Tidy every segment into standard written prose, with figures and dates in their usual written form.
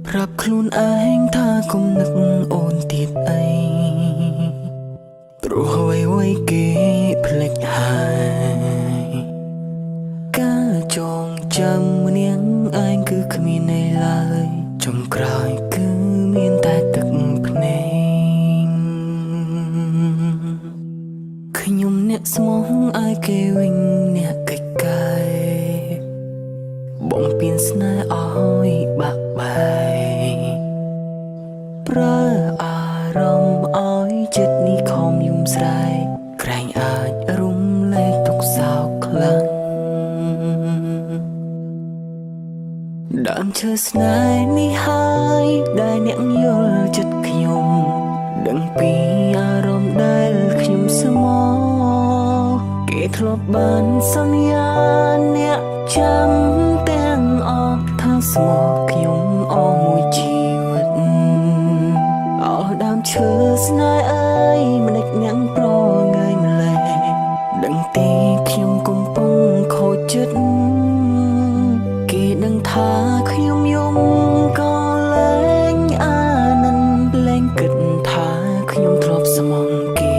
ប្រាប់ខ្លួនឯងថាគុំនឹកអូនទៀតអីព្រោះអ្វីៗគេភ្លេចហើយការចងចាំនាងឯងគឺគ្មានន័យឡើយចុងក្រោយគឺមានតែទឹកភ្នែកខ្ញុំអ្នកស្មោះឲ្យគេវិញអ្នកកិច្ចកាយបំពេញស្នេហ៍ឲ្យបាក់បែកប្រើអារម្មណ៍ឲ្យចិត្តនេះខំយំស្រែកក្រែងអាចរំលែកទុកសោកខ្លាំងដើមឈើស្នេហ៍នេះហើយដែលអ្នកយល់ចិត្តខ្ញុំដឹងពីអារម្មណ៍ដែលខ្ញុំស្មោះគេធ្លាប់បានសន្យាអ្នកចាំទាំងអស់ថាស្មោះខ្ញុំអស់មួយជីវិតអស់ដើមឈើស្នេហ៍អើយមិនដេចញ៉ាំងប្រងាយម្លេះដឹងទេខ្ញុំកំពុងខូចចិត្តគេដឹងថាខ្ញុំយំក៏លែងអាណិនលែងគិតថាខ្ញុំធ្លាប់ស្មងគេ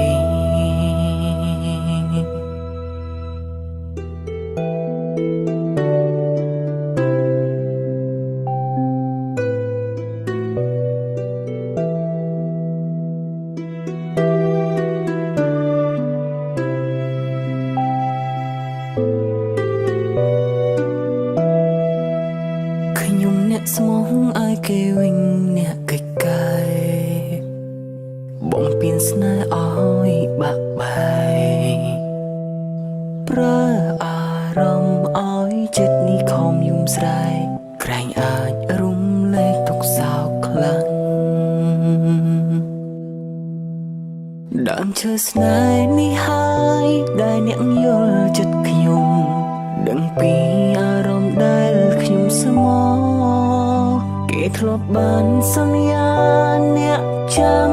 ខ្ញុំអ្នកស្មោះឲ្យគេវិញអ្នកកិច្ចកាយបំពេញស្នេហ៍ឲ្យបាក់បែកប្រើអារម្មណ៍ឲ្យចិត្តនេះខំយំស្រែកក្រែងអាចរំលែកទុកសោកខ្លាំងដើមឈើស្នេហ៍នេះហើយដែលអ្នកយល់ចិត្តខ្ញុំដឹងពីអារម្មណ៍ដែលខ្ញុំស្មោះគេធ្លាប់បានសន្យាអ្នកចាំ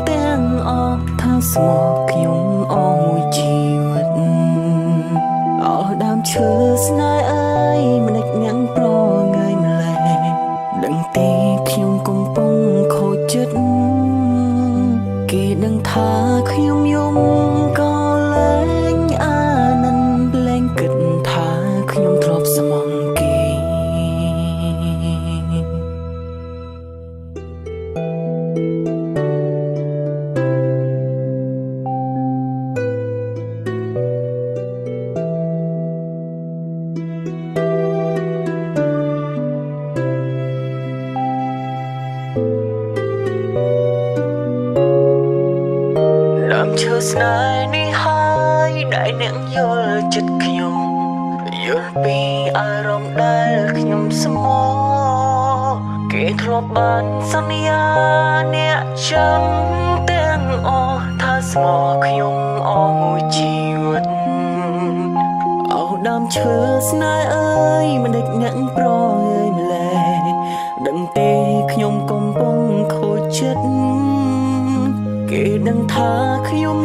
ទាំងអស់ថាស្មោះខ្ញុំអស់មួយជីវិតអស់ដើមឈើស្នេហ៍អើយមិនដេចញ៉ាំងប្រងាយម្លេះដឹងទេខ្ញុំកំពុងខូចចិត្តគេដឹងថាខ្ញុំយំក៏លែងអាណិនលែងគិតថាខ្ញុំធ្លាប់ស្មងគេដើមឈើស្នេហ៍នេះហើយដែលអ្នកយល់ចិត្តខ្ញុំយល់ពីអារម្មណ៍ដែលខ្ញុំស្មោះគេធ្លាប់បានសន្យាអ្នកចាំទាំងអស់ថាស្មោះខ្ញុំអស់មួយជីវិតអស់ដើមឈើស្នេហ៍អើយមិនដេចញ៉ាំងប្រងាយម្លេះដឹងទេខ្ញុំកំពុងខូចចិត្តគេដឹងថាខ្ញុំ